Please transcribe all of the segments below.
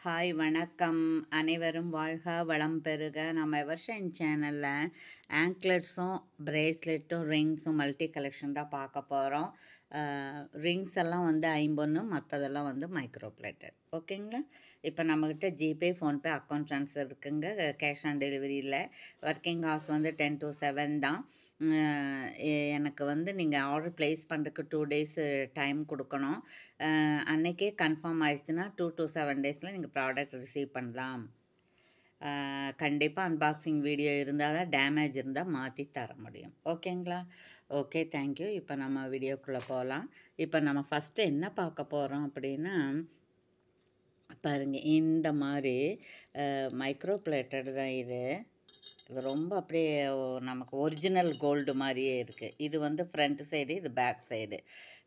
Hi வணக்கம். அனைவரும் வாழ்க வளம் பெறுக. நம்ம எவர்ஷைன் சேனலில் ஆங்க்லெட்ஸும் பிரேஸ்லெட்டும் ரிங்ஸும் மல்டி கலெக்ஷன் தான் பார்க்க போகிறோம். ரிங்ஸ் எல்லாம் வந்து 50, மற்றதெல்லாம் வந்து மைக்ரோ பிளேட்டட். ஓகேங்களா? இப்போ நம்மக்கிட்ட ஜிபே, ஃபோன்பே அக்கௌண்ட் ட்ரான்ஸ்ஃபர் இருக்குங்க. கேஷ் ஆன் டெலிவரியில் ஒர்க்கிங் ஹவர்ஸ் வந்து 10 to 7 தான். எனக்கு வந்து நீங்கள் ஆர்டர் ப்ளேஸ் பண்ணுறதுக்கு 2 days டைம் கொடுக்கணும். அன்றைக்கே கன்ஃபார்ம் ஆயிடுச்சுன்னா 2 to 7 days நீங்கள் ப்ராடக்ட் ரிசீவ் பண்ணலாம். கண்டிப்பாக அன்பாக்சிங் வீடியோ இருந்தால் தான், டேமேஜ் இருந்தால் மாற்றி தர முடியும். ஓகேங்களா? Okay, thank you. இப்போ நம்ம வீடியோக்குள்ளே போகலாம். இப்போ நம்ம ஃபஸ்ட்டு என்ன பார்க்க போகிறோம் அப்படின்னா, பாருங்கள், இந்த மாதிரி மைக்ரோ பிளேட்டட் தான் இது ரொம்ப அப்படியே நமக்கு ஒரிஜினல் கோல்டு மாதிரியே இருக்குது. இது வந்து ஃப்ரண்ட் சைடு, இது பேக் சைடு.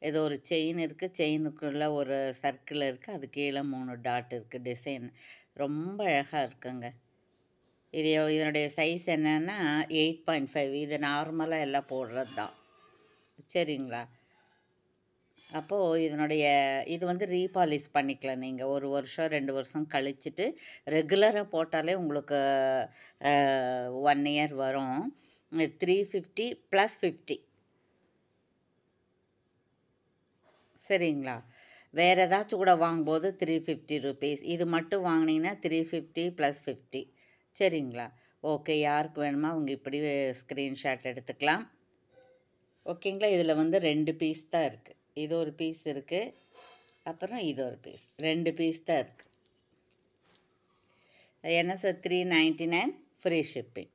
இது ஒரு செயின் இருக்குது, செயினுக்குள்ளே ஒரு சர்க்கிள் இருக்குது, அது கீழே 3 டாட் இருக்குது. டிசைன் ரொம்ப அழகாக இருக்குங்க. இதனுடைய சைஸ் என்னென்னா 8.5. இது நார்மலாக எல்லாம் போடுறது தான். சரிங்களா? அப்போது இது வந்து ரீபாலிஷ் பண்ணிக்கலாம். நீங்கள் 1 வருஷம் 2 வருஷம் கழிச்சிட்டு ரெகுலராக போட்டாலே உங்களுக்கு 1 year வரும். 350 + 50. சரிங்களா? வேறு ஏதாச்சும் கூட வாங்கும்போது 350 rupees. இது மட்டும் வாங்கினீங்கன்னா 350 + 50. சரிங்களா? ஓகே, யாருக்கு வேணுமோ அவங்க இப்படி ஸ்க்ரீன்ஷாட் எடுத்துக்கலாம். ஓகேங்களா? இதில் வந்து 2 பீஸ் தான் இருக்குது. இது ஒரு பீஸ் இருக்குது, அப்புறம் இது ஒரு பீஸ். 2 பீஸ் தான் இருக்குது. என்ன சார், 399 ஃப்ரீ ஷிப்பிங்.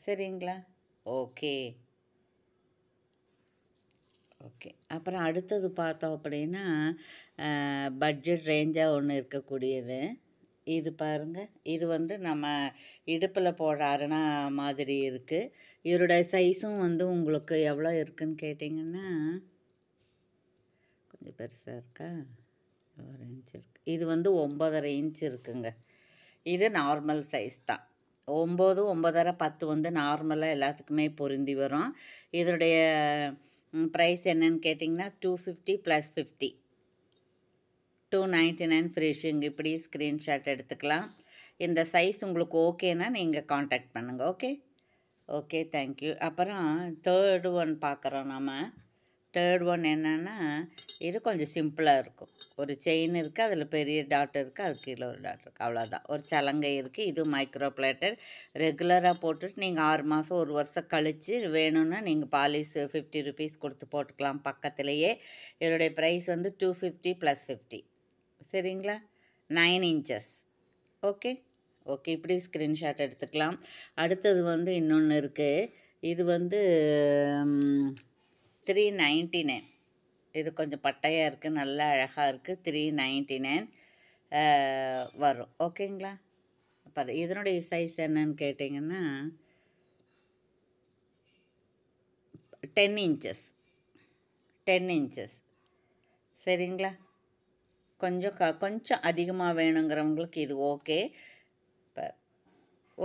சரிங்களா? Okay okay. அப்புறம் அடுத்தது பார்த்தோம் அப்படின்னா, பட்ஜெட் ரேஞ்சாக ஒன்று இருக்கக்கூடியது. இது பாருங்கள், இது வந்து நம்ம இடுப்பில் போடுற அரணா மாதிரி இருக்குது. இதோடைய சைஸும் வந்து உங்களுக்கு எவ்வளோ இருக்குதுன்னு கேட்டிங்கன்னா, கொஞ்சம் பெருசாக இருக்கா, 1 inch இருக்குது. இது வந்து 9.5 inch இருக்குங்க. இது நார்மல் சைஸ் தான். 9, 9.5, 10 வந்து நார்மலாக எல்லாத்துக்குமே பொருந்தி வரும். இதனுடைய ப்ரைஸ் என்னன்னு கேட்டிங்கன்னா 250 + 50, 299 ஃப்ரீ ஷிப்பிங். இப்படி ஸ்க்ரீன்ஷாட் எடுத்துக்கலாம். இந்த சைஸ் உங்களுக்கு ஓகேனா நீங்கள் காண்டாக்ட் பண்ணுங்கள். Okay okay, thank you. அப்புறம் தேர்டு ஒன் பார்க்குறோம் நம்ம. தேர்ட் ஒன் என்னென்னா, இது கொஞ்சம் சிம்பிளாக இருக்கும். ஒரு செயின் இருக்குது, அதில் பெரிய டாட் இருக்குது, அது கீழே ஒரு டாட் இருக்குது, அவ்வளோதான். ஒரு சலங்கை இருக்குது. இது மைக்ரோ பிளேட்டட். ரெகுலராக போட்டுட்டு நீங்கள் 6 மாதம் 1 வருஷம் கழித்து வேணும்னா நீங்கள் பாலிஷ் 50 rupees கொடுத்து போட்டுக்கலாம் பக்கத்துலேயே. இதோடைய ப்ரைஸ் வந்து 250 + 50. சரிங்களா? 9 inches. ஓகே ஓகே, இப்படி ஸ்க்ரீன்ஷாட் எடுத்துக்கலாம். அடுத்தது வந்து இன்னொன்று இருக்குது. இது வந்து 399. இது கொஞ்சம் பட்டையாக இருக்குது, நல்லா அழகாக இருக்குது. 399 வரும். ஓகேங்களா? அப்புறம் இதனுடைய சைஸ் என்னன்னு கேட்டிங்கன்னா 10 inches. 10 inches. சரிங்களா? கொஞ்சம் அதிகமாக வேணுங்கிறவங்களுக்கு இது ஓகே. இப்போ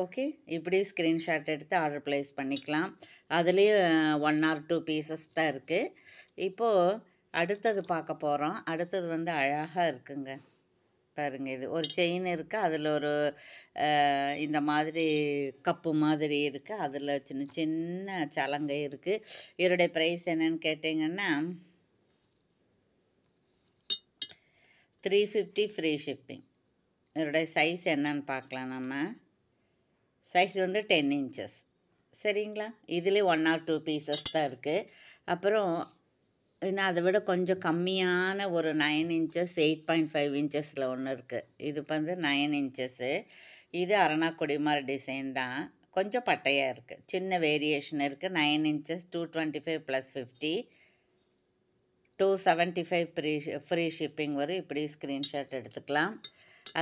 ஓகே, இப்படி ஸ்க்ரீன்ஷாட் எடுத்து ஆர்டர் ப்ளேஸ் பண்ணிக்கலாம். அதுலேயே 1 or 2 pieces தான் இருக்குது. இப்போது அடுத்தது பார்க்க போகிறோம். அடுத்தது வந்து அழகாக இருக்குங்க. பாருங்கள், இது ஒரு செயின் இருக்குது, அதில் ஒரு இந்த மாதிரி கப்பு மாதிரி இருக்குது, அதில் சின்ன சின்ன சலங்கை இருக்குது. இதோடைய ப்ரைஸ் என்னன்னு கேட்டிங்கன்னா 350 ஃப்ரீ ஷிப்பிங். இதோடைய சைஸ் என்னன்னு பார்க்கலாம் நம்ம. சைஸ் வந்து 10 inches. சரிங்களா? இதுலேயே 1 or 2 pieces தான் இருக்குது. அப்புறம் இன்னும் அதை விட கொஞ்சம் கம்மியான ஒரு 9 inches, 8.5 inchesல ஒன்று இருக்குது. இது வந்து 9 inches. இது அரணாக்குடி மாதிரி டிசைன் தான், கொஞ்சம் பட்டையாக இருக்குது, சின்ன வேரியேஷன் இருக்குது. 9 inches, 225 + 50, 275 ஃப்ரீ ஷிப்பிங் வரும். இப்படி ஸ்க்ரீன்ஷாட் எடுத்துக்கலாம்.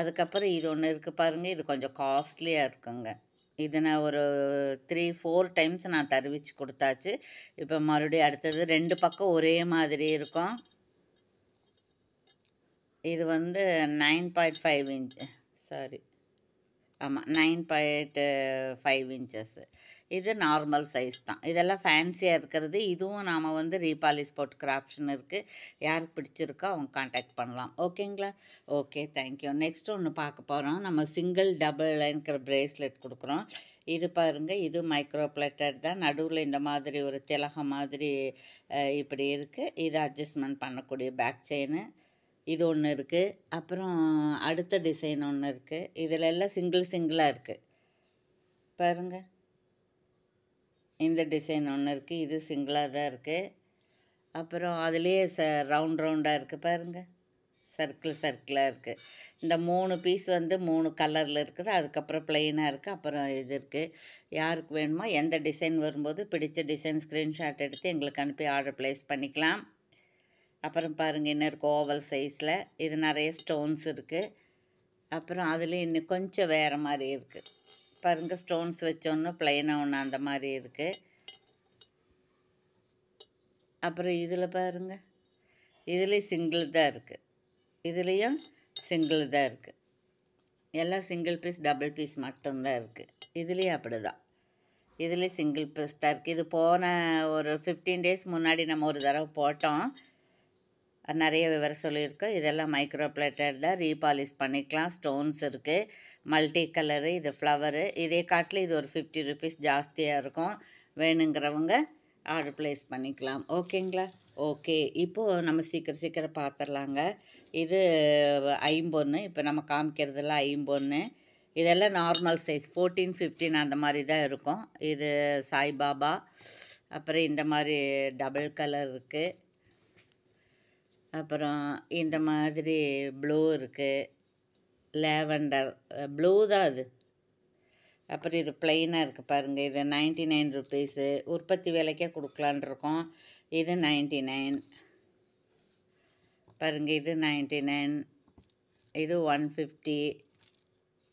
அதுக்கப்புறம் இது ஒன்று இருக்குது பாருங்கள், இது கொஞ்சம் காஸ்ட்லியாக இருக்குங்க. இது நான் ஒரு 3-4 times நான் தருவிச்சு கொடுத்தாச்சு. இப்போ மறுபடியும் அடுத்தது 2 பக்கம் ஒரே மாதிரி இருக்கும். இது வந்து 9.5 inch, சாரி, ஆமாம், 9.5 inches. இது நார்மல் சைஸ் தான். இதெல்லாம் ஃபேன்சியாக இருக்கிறது. இதுவும் நாம் வந்து ரீபாலிஷ் போட்டுக்கிற ஆப்ஷன் இருக்குது. யாருக்கு பிடிச்சிருக்கோ அவங்க காண்டாக்ட் பண்ணலாம். ஓகேங்களா? Okay, thank you. நெக்ஸ்ட் ஒன்று பார்க்க போகிறோம். நம்ம சிங்கிள் டபுள் லைன்கிற பிரேஸ்லெட் கொடுக்குறோம். இது பாருங்கள், இது மைக்ரோ பிளேட்டட் தான். நடுவில் இந்த மாதிரி ஒரு திலகம் மாதிரி இப்படி இருக்குது. இது அட்ஜஸ்ட்மெண்ட் பண்ணக்கூடிய பேக் செயினு. இது ஒன்று இருக்குது. அப்புறம் அடுத்த டிசைன் ஒன்று இருக்குது. இதில் எல்லாம் சிங்கிளாக இருக்குது பாருங்கள். இந்த டிசைன் ஒன்று இருக்குது. இது சிங்கிளாக தான் இருக்குது. அப்புறம் அதுலேயே ரவுண்டாக இருக்குது பாருங்கள். சர்க்கிளாக இருக்குது. இந்த 3 பீஸ் வந்து 3 கலரில் இருக்குது. அதுக்கப்புறம் ப்ளெயினாக இருக்குது. அப்புறம் இது இருக்குது. யாருக்கு வேணுமோ எந்த டிசைன் வரும்போது பிடிச்ச டிசைன் ஸ்க்ரீன்ஷாட் எடுத்து எங்களுக்கு அனுப்பி ஆர்டர் ப்ளேஸ் பண்ணிக்கலாம். அப்புறம் பாருங்கள், இன்னும் இருக்குது ஓவல் சைஸில். இது நிறைய ஸ்டோன்ஸ் இருக்குது. அப்புறம் அதுலேயும் இன்னும் கொஞ்சம் வேறு மாதிரி இருக்குது பாருங்கள். ஸ்டோன்ஸ் வச்சோன்னு ப்ளைனாக ஒன்று அந்த மாதிரி இருக்குது. அப்புறம் இதில் பாருங்கள், இதுலேயும் சிங்கிள் தான் இருக்குது. இதுலேயும் சிங்கிள் தான் இருக்குது. எல்லாம் சிங்கிள் பீஸ் டபுள் பீஸ் மட்டும்தான் இருக்குது. இதுலேயும் அப்படி தான். இதுலேயும் சிங்கிள் பீஸ் தான் இருக்குது. இது போன ஒரு 15 டேஸ் முன்னாடி நம்ம ஒரு தடவை போட்டோம். நிறைய விவரம் சொல்லியிருக்கோம். இதெல்லாம் மைக்ரோ பிளேட்டட் தான். ரீபாலிஷ் பண்ணிக்கலாம். ஸ்டோன்ஸ் இருக்குது. Multi colour. இது ஃப்ளவரு. இதே காட்டில் இது ஒரு 50 ருபீஸ் ஜாஸ்தியாக இருக்கும். வேணுங்கிறவங்க ஆர்டர் ப்ளேஸ் பண்ணிக்கலாம். ஓகேங்களா? ஓகே, இப்போது நம்ம சீக்கிரம் பார்த்துடலாங்க. இது ஐம்பொன்று. இப்போ நம்ம காமிக்கிறதெல்லாம் ஐம்பொன்று. இதெல்லாம் நார்மல் சைஸ் 14, 15 அந்த மாதிரி தான் இருக்கும். இது சாய்பாபா. அப்புறம் இந்த மாதிரி டபுள் கலர் இருக்குது. அப்புறம் இந்த மாதிரி ப்ளூ இருக்குது. லேவண்டர் ப்ளூ தான் அது. அப்புறம் இது ப்ளைனாக இருக்குது பாருங்கள். இது 99 ருபீஸு. உற்பத்தி விலைக்கே கொடுக்கலான் இருக்கோம். இது 99 பாருங்கள். இது 99. இது 150.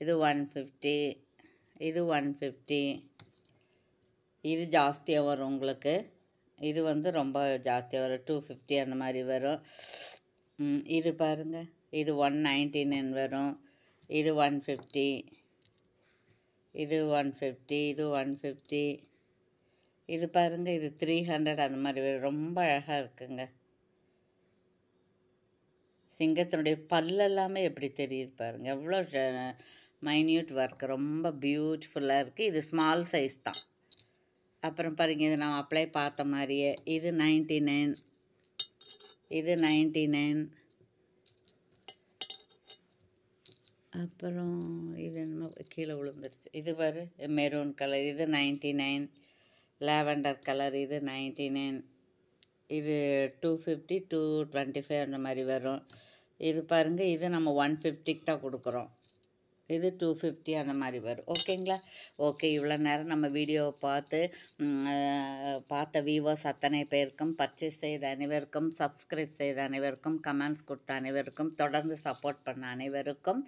இது 150. இது 150. இது ஜாஸ்தியாக வரும் உங்களுக்கு. இது வந்து ரொம்ப ஜாஸ்தியாக வரும். 250 அந்த மாதிரி வரும். இது பாருங்கள், இது 199 வரும். இது 150. இது 150. இது 150. இது பாருங்கள், இது 300 அந்த மாதிரி வரும். ரொம்ப அழகாக இருக்குங்க. சிங்கத்தினுடைய பல்லெல்லாமே எப்படி தெரியுது பாருங்கள். எவ்வளோ மைன்யூட் ஒர்க். ரொம்ப பியூட்டிஃபுல்லாக இருக்குது. இது ஸ்மால் சைஸ் தான். அப்புறம் பாருங்கள், இது நான் அப்ளை பார்த்த மாதிரியே. இது 99. இது 99. அப்புறம் இது என்ன கீழே விழுந்துருச்சு. இது பாரு, மெரூன் கலர். இது 99. Lavender colour. இது 99. இது 250, 225 அந்த மாதிரி வரும். இது பாருங்கள், இது நம்ம 150க்கு தான் கொடுக்குறோம். இது 250 அந்த மாதிரி வரும். ஓகேங்களா? ஓகே, இவ்வளோ நேரம் நம்ம வீடியோவை பார்த்த வியூவர்ஸ் அத்தனை பேருக்கும், பர்ச்சேஸ் செய்த அனைவருக்கும், சப்ஸ்கிரைப் செய்த அனைவருக்கும், கமெண்ட்ஸ் கொடுத்த அனைவருக்கும், தொடர்ந்து சப்போர்ட் பண்ண அனைவருக்கும்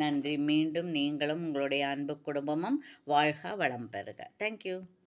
நன்றி. மீண்டும் நீங்களும் உங்களுடைய அன்பு குடும்பமும் வாழ்க வளம் பெறுக. தேங்க்யூ.